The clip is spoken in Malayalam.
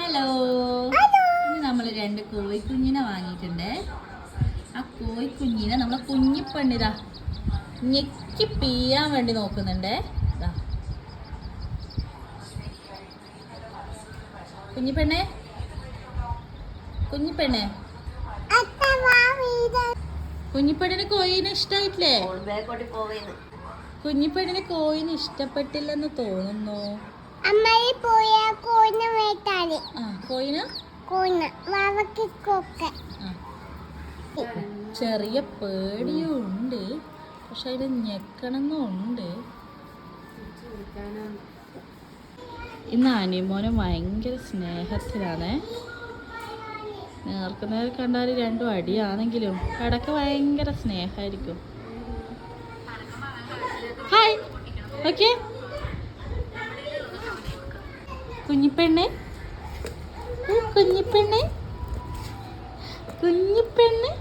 ഹലോ, ഇനി നമ്മൾ 2 കോഴിക്കുഞ്ഞിനെ വാങ്ങിയിട്ടുണ്ട്. ആ കോഴിക്കുഞ്ഞിനെ നമ്മളെ കുഞ്ഞിപ്പെണ്ണിതാ ഞെക്കി പിയ്യാൻ വേണ്ടി നോക്കുന്നുണ്ട്. കുഞ്ഞിപ്പെണ്ണെ, കുഞ്ഞിപ്പെണ്ണെ, കുഞ്ഞിപ്പെണ്ണിന് കോഴിനെ ഇഷ്ടായിട്ടില്ലേ? കുഞ്ഞിപ്പെണ്ണിന് കോഴിനെ ഇഷ്ടപ്പെട്ടില്ലെന്ന് തോന്നുന്നു. ചെറിയ പേടിയും ഉണ്ട്, പക്ഷെ അതിന് ഞെക്കണമെന്നുണ്ട്. ഇന്ന് അനിമോനെ ഭയങ്കര സ്നേഹത്തിലാണ്. നേർക്കുനേർ കണ്ടാൽ 2 അടിയാണെങ്കിലും ഇടയ്ക്ക് ഭയങ്കര സ്നേഹമായിരിക്കും. Hi, okay. കുഞ്ഞിപ്പെണ്ണെ, കുഞ്ഞിപ്പെണ്ണെ, കുഞ്ഞിപ്പെണ്ണെ.